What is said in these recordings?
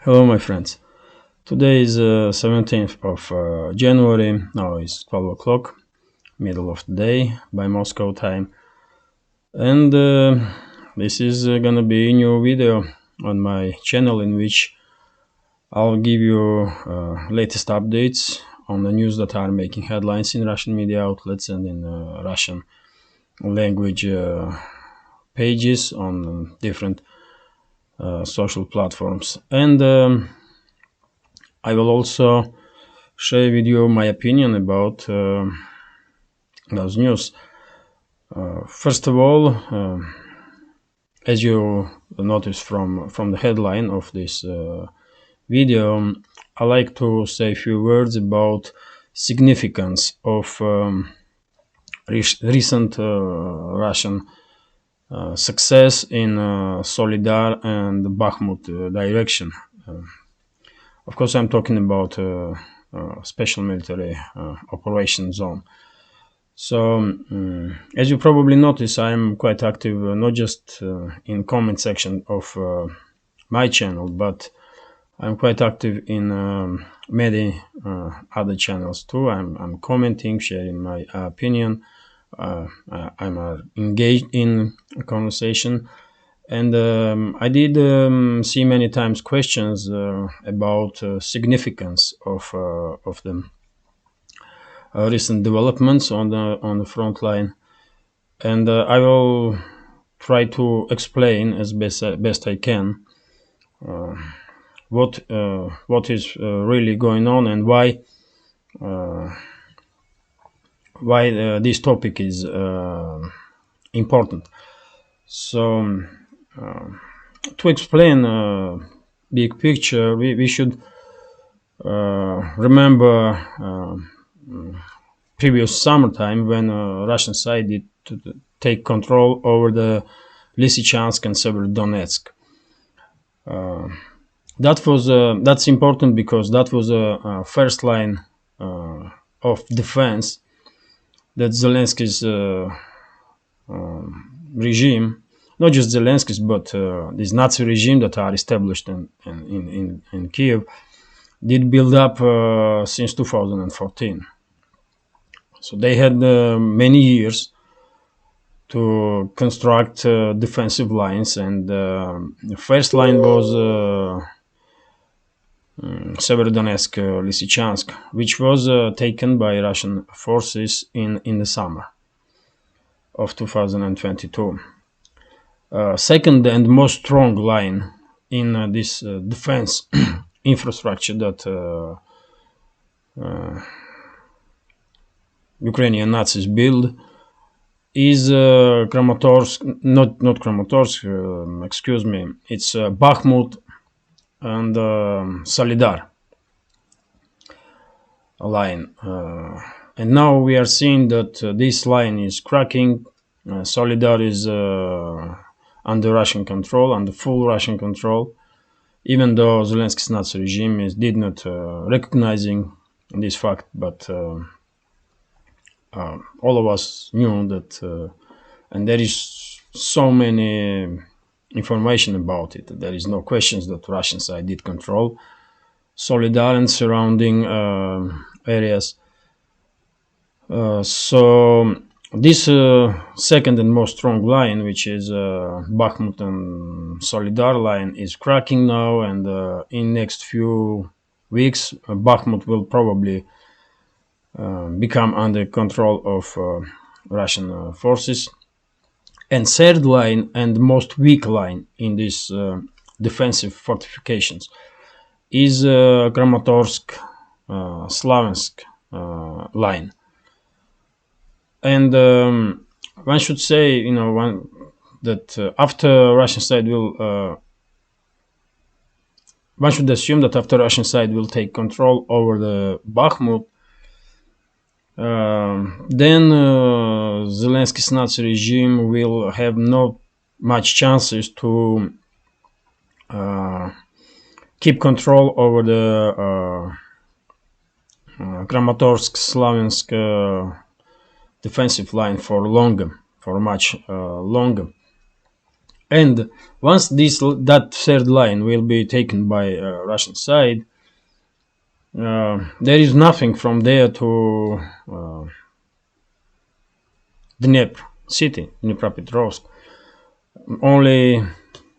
Hello, my friends. Today is 17th of January. Now it's 12 o'clock, middle of the day by Moscow time. And this is gonna be a new video on my channel in which I'll give you latest updates on the news that are making headlines in Russian media outlets and in Russian language pages on different social platforms. And I will also share with you my opinion about those news. First of all, as you notice from the headline of this video, I like to say a few words about significance of recent Russian success in Solidar and Bakhmut direction. Of course, I'm talking about special military operation zone. So, as you probably notice, I'm quite active not just in comment section of my channel, but I'm quite active in many other channels too. I'm commenting, sharing my opinion. I'm engaged in a conversation, and I did see many times questions about significance of the recent developments on the front line, and I will try to explain as best I can what is really going on and why this topic is important. So to explain big picture, we should remember previous summertime when Russian side did to take control over the Lysychansk and Severodonetsk. That's important because that was a first line of defense that Zelensky's regime, not just Zelensky's, but this Nazi regime that are established in Kiev, did build up since 2014. So they had many years to construct defensive lines, and the first line was Severodonetsk, Lysychansk, which was taken by Russian forces in the summer of 2022. Second and most strong line in this defense infrastructure that Ukrainian Nazis build is Kramatorsk, not Kramatorsk, excuse me, it's Bakhmut and Solidar line. And now we are seeing that this line is cracking. Solidar is under Russian control, under full Russian control, even though Zelensky's Nazi regime did not recognizing this fact, but all of us knew that, and there is so many information about it. There is no questions that Russian side did control Solidar and surrounding areas. So this second and most strong line, which is Bakhmut and Solidar line, is cracking now, and in next few weeks, Bakhmut will probably become under control of Russian forces. And third line and most weak line in these defensive fortifications is Kramatorsk, Slavensk line. And one should say, that after Russian side will, one should assume that after Russian side will take control over the Bakhmut, then Zelensky's Nazi regime will have not much chances to keep control over the Kramatorsk, Slavensk defensive line for much longer. And once that third line will be taken by Russian side, there is nothing from there to Dnepr city, Dnipropetrovsk. Only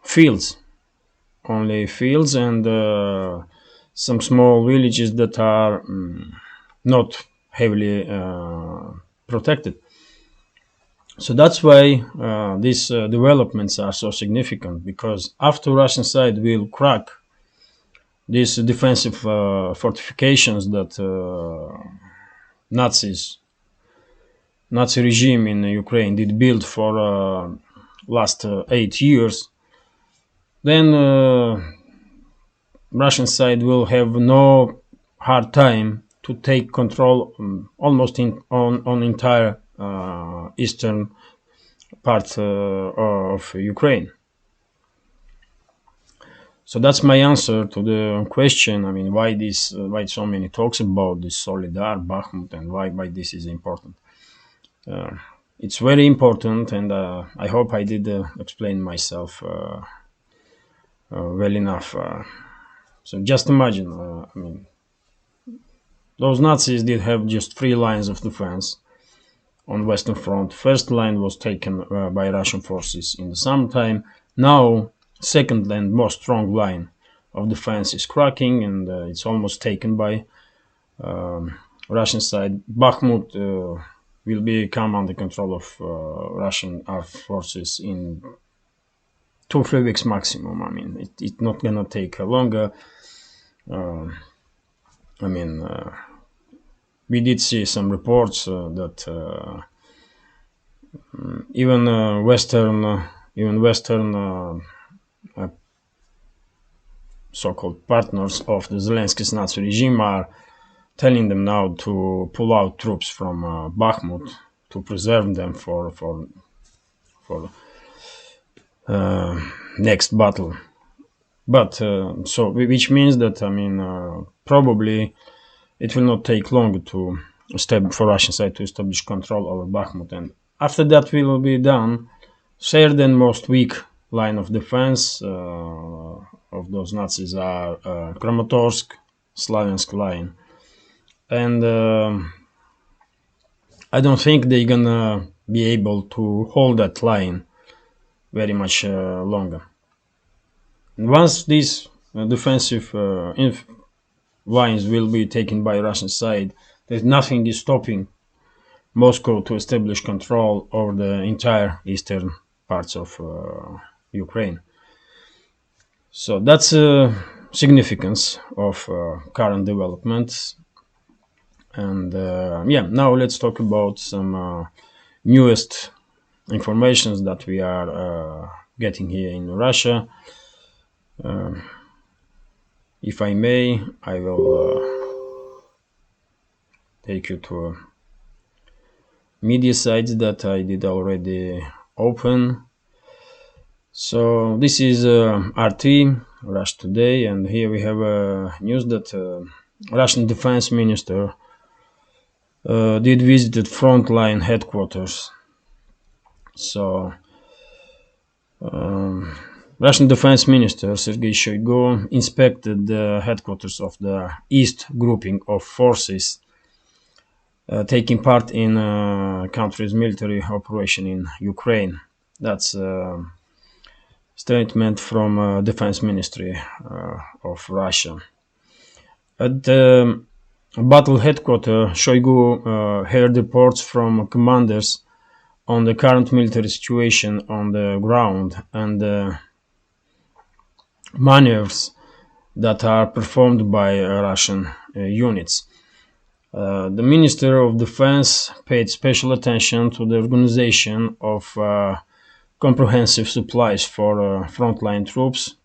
fields, and some small villages that are not heavily protected. So that's why these developments are so significant, because after Russian side will crack these defensive fortifications that Nazi regime in Ukraine did build for last 8 years, then Russian side will have no hard time to take control almost on entire eastern part of Ukraine. So that's my answer to the question. I mean, why so many talks about this Solidar, Bakhmut, and why this is important. It's very important, and I hope I did explain myself well enough. So just imagine, I mean, those Nazis did have just 3 lines of defense on Western Front. First line was taken by Russian forces in the summertime. Now, second and most strong line of defense is cracking, and it's almost taken by Russian side. Bakhmut will become under control of Russian armed forces in 2-3 weeks maximum. I mean, it's not gonna take longer. I mean, we did see some reports that even Western so-called partners of the Zelensky's Nazi regime are telling them now to pull out troops from Bakhmut to preserve them for next battle. But so which means that, I mean, probably it will not take long for Russian side to establish control over Bakhmut, and after that will be done. Third and most weak line of defense of those Nazis are Kramatorsk, Slaviansk line, and I don't think they're gonna be able to hold that line very much longer. And once these defensive lines will be taken by Russian side, there's nothing is stopping Moscow to establish control over the entire eastern parts of Ukraine. So that's the significance of current developments. And now let's talk about some newest informations that we are getting here in Russia. If I may, I will take you to media sites that I did already open. So this is RT, Russia Today, and here we have news that Russian Defense Minister did visit frontline headquarters. So Russian Defense Minister Sergei Shoigu inspected the headquarters of the East grouping of forces taking part in country's military operation in Ukraine. That's a statement from Defense Ministry of Russia. At the battle headquarters, Shoigu heard reports from commanders on the current military situation on the ground and maneuvers that are performed by Russian units. The Minister of Defense paid special attention to the organization of comprehensive supplies for frontline troops,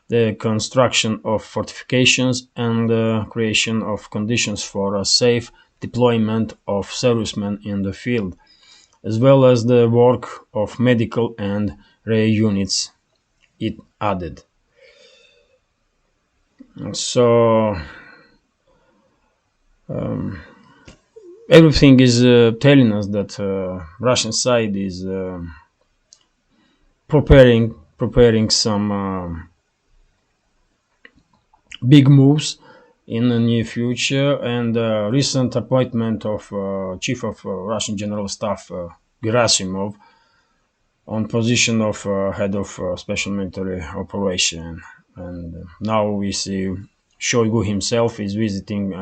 the construction of fortifications, and the creation of conditions for a safe deployment of servicemen in the field, as well as the work of medical and RAE units, it added. So everything is telling us that Russian side is preparing preparing some big moves in the near future, and recent appointment of chief of Russian General Staff Gerasimov on position of head of special military operation. And now we see Shoigu himself is visiting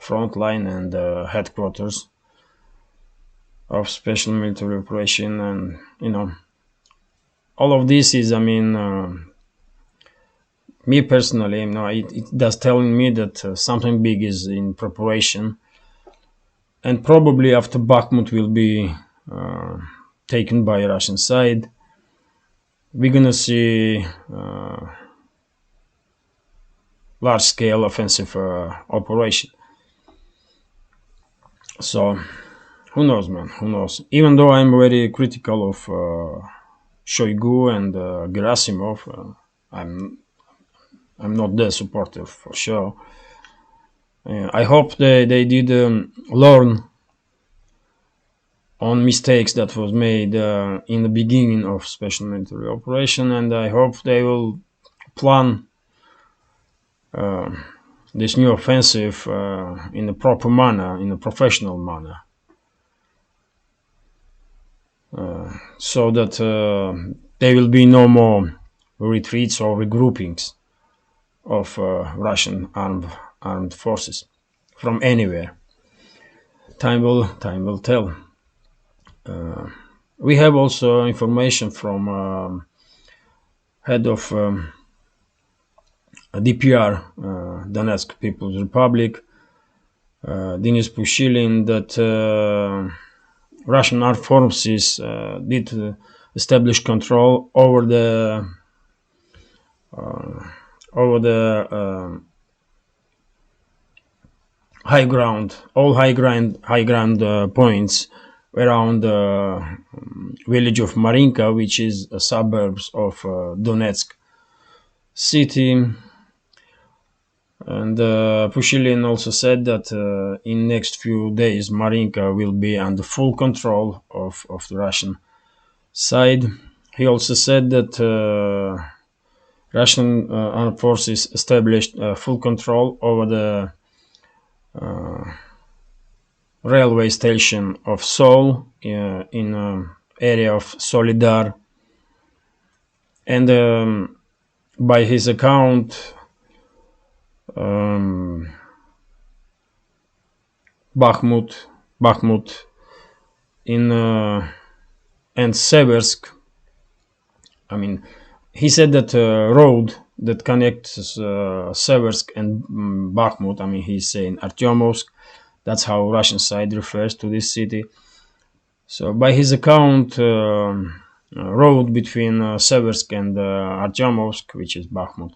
frontline and headquarters of special military operation. And all of this is, me personally, it does telling me that something big is in preparation, and probably after Bakhmut will be taken by Russian side, we're gonna see large-scale offensive operation. So who knows, man? Who knows? Even though I'm very critical of Shoigu and Gerasimov, I'm not their supporter for sure. I hope they did learn on mistakes that was made in the beginning of special military operation, and I hope they will plan this new offensive in a proper manner, in a professional manner, so that there will be no more retreats or regroupings of Russian armed forces from anywhere. Time will tell. We have also information from head of DPR, Donetsk People's Republic, Denis Pushilin, that Russian armed forces did establish control over the high ground, all high ground points around the village of Marinka, which is a suburbs of Donetsk city. And Pushilin also said that in next few days Marinka will be under full control of the Russian side. He also said that Russian armed forces established full control over the railway station of Seoul in area of Solidar, and by his account, Bakhmut in and Seversk. He said that road that connects Seversk and Bakhmut. He's saying Artyomovsk. That's how Russian side refers to this city. So by his account, road between Seversk and Artyomovsk, which is Bakhmut,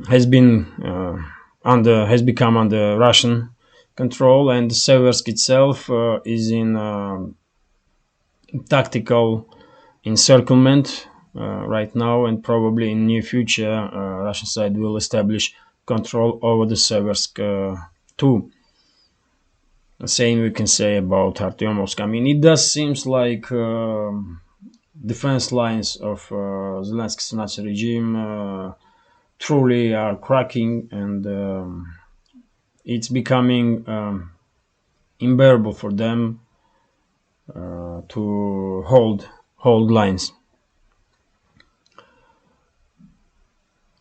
has become under Russian control, and Seversk itself is in tactical encirclement right now, and probably in near future Russian side will establish control over the Seversk too. The same we can say about Artyomovsk. It does seems like defense lines of Zelensky's Nazi regime truly are cracking, and it's becoming unbearable for them to hold lines.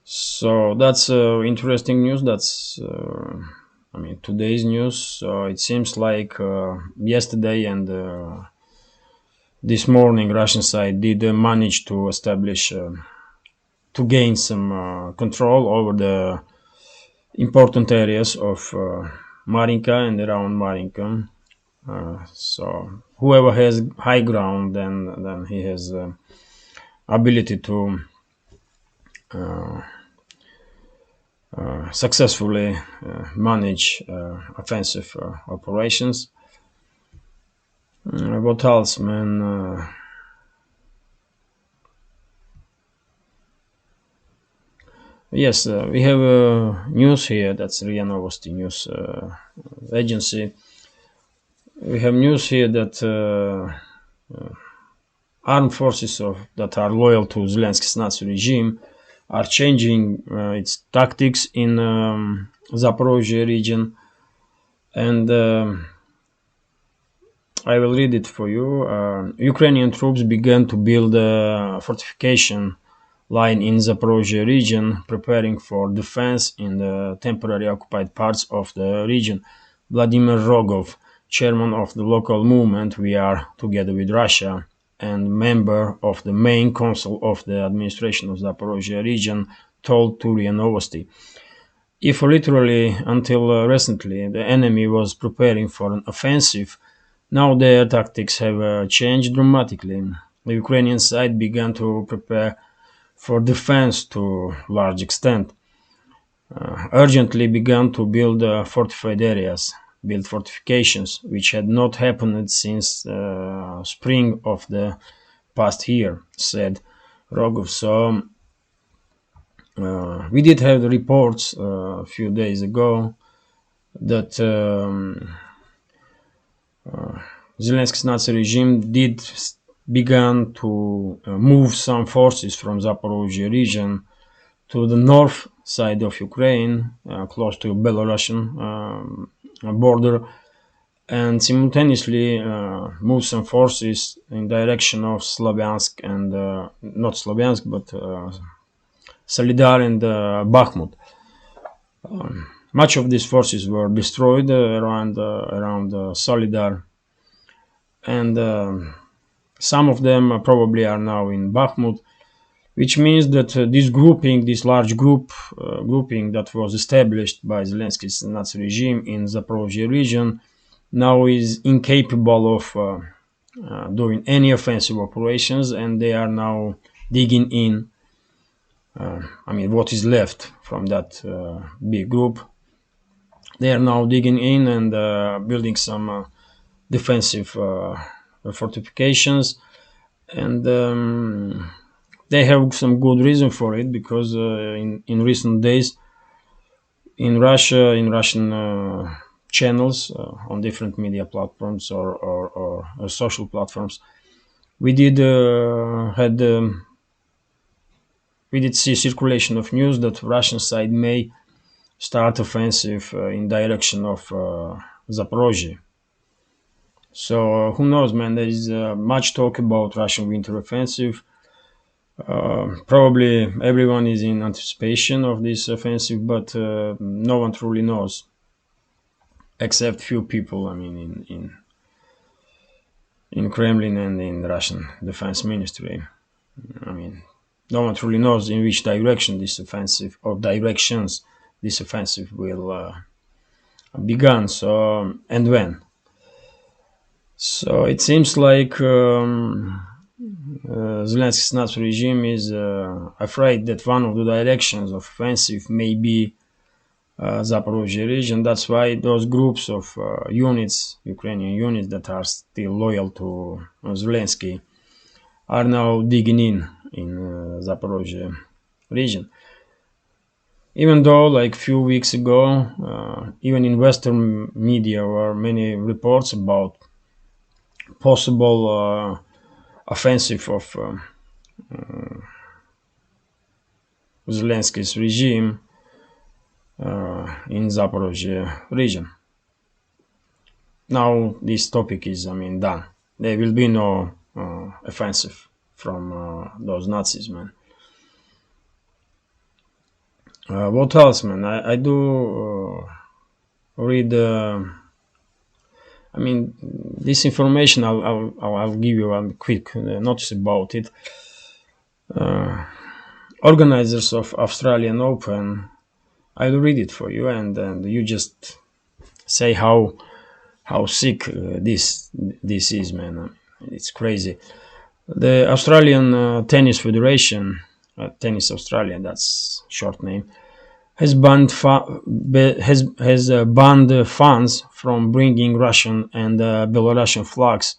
So that's interesting news. That's today's news. So it seems like yesterday and this morning Russian side did manage to establish to gain some control over the important areas of Marinka and around Marinka. So whoever has high ground, then he has ability to successfully manage offensive operations. What else, man? Yes, we have news here. That's RIA Novosti news agency. We have news here that armed forces that are loyal to Zelensky's Nazi regime are changing its tactics in Zaporozhye region, and I will read it for you. Ukrainian troops began to build a fortification line in Zaporozhye region, preparing for defense in the temporary occupied parts of the region. Vladimir Rogov, chairman of the local movement We Are Together with Russia and member of the main council of the administration of Zaporozhye region, told Turiya Novosti. If literally until recently the enemy was preparing for an offensive, now their tactics have changed dramatically. The Ukrainian side began to prepare for defense to large extent, urgently began to build fortified areas, build fortifications, which had not happened since spring of the past year, said Rogov. So we did have the reports a few days ago that Zelensky's Nazi regime did began to move some forces from Zaporozhye region to the north side of Ukraine, close to Belarusian border, and simultaneously move some forces in direction of Slavyansk and not Slavyansk, but Solidar and Bakhmut. Much of these forces were destroyed around Solidar, and some of them probably are now in Bakhmut, which means that this large grouping that was established by Zelensky's Nazi regime in Zaporozhye region, now is incapable of doing any offensive operations, and they are now digging in. What is left from that big group? They are now digging in and building some defensive fortifications, and they have some good reason for it, because in recent days in Russia, in Russian channels on different media platforms or social platforms, we did see circulation of news that Russian side may start offensive in direction of Zaporozhye. So who knows, man? There is much talk about Russian winter offensive. Probably everyone is in anticipation of this offensive, but no one truly knows, except few people. In Kremlin and in the Russian Defense Ministry. No one truly knows in which direction this offensive, or directions this offensive will begin. So, and when. So it seems like Zelensky's Nazi regime is afraid that one of the directions of offensive may be Zaporozhye region. That's why those groups of units, Ukrainian units that are still loyal to Zelensky, are now digging in Zaporozhye region. Even though, like few weeks ago, even in Western media were many reports about possible offensive of Zelensky's regime in Zaporozhye region. Now this topic is, done. There will be no offensive from those Nazis, man. What else, man? I do read. This information I'll give you a quick notice about it. Organizers of Australian Open. I'll read it for you, and you just say how sick this is, man. It's crazy. The Australian Tennis Federation, Tennis Australia, that's short name, has banned fans from bringing Russian and Belarusian flags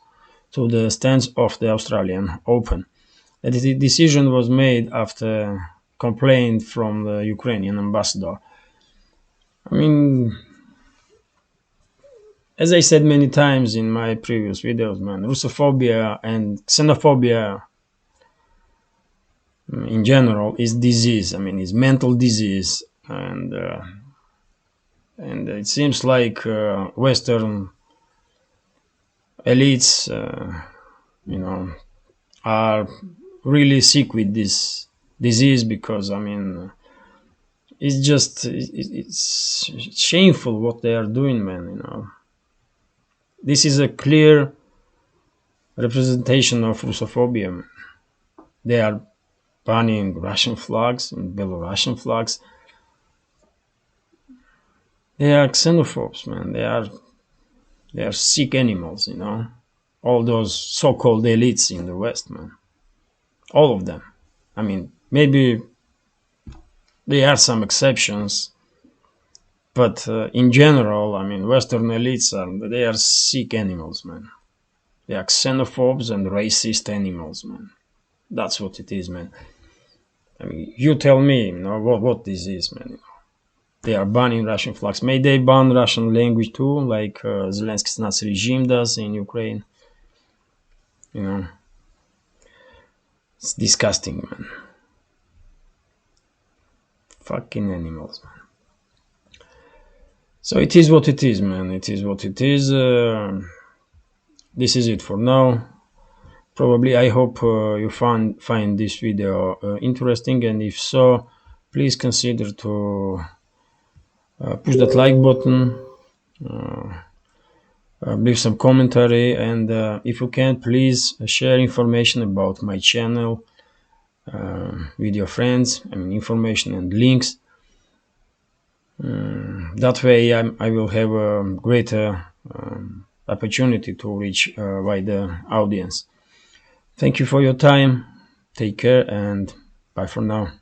to the stands of the Australian Open. The decision was made after complaint from the Ukrainian ambassador. as I said many times in my previous videos, man, Russophobia and xenophobia in general is disease. I mean, it's mental disease, and it seems like Western elites, are really sick with this disease, because I mean, it's shameful what they are doing, man. This is a clear representation of Russophobia. They are banning Russian flags and Belarusian flags. They are xenophobes, man. They are sick animals. All those so-called elites in the West, man. All of them. I mean, maybe there are some exceptions, but in general, I mean, Western elites they are sick animals, man. They are xenophobes and racist animals, man. That's what it is, man. I mean, you tell me, what this is, man. They are banning Russian flags. May they ban Russian language too, like Zelensky's Nazi regime does in Ukraine? It's disgusting, man. Fucking animals, man. So it is what it is, man. It is what it is. This is it for now. Probably, I hope you find this video interesting, and if so, please consider to push that like button, leave some commentary, and if you can, please share information about my channel with your friends. I mean, information and links. That way I will have a greater opportunity to reach a wider audience. Thank you for your time. Take care, and bye for now.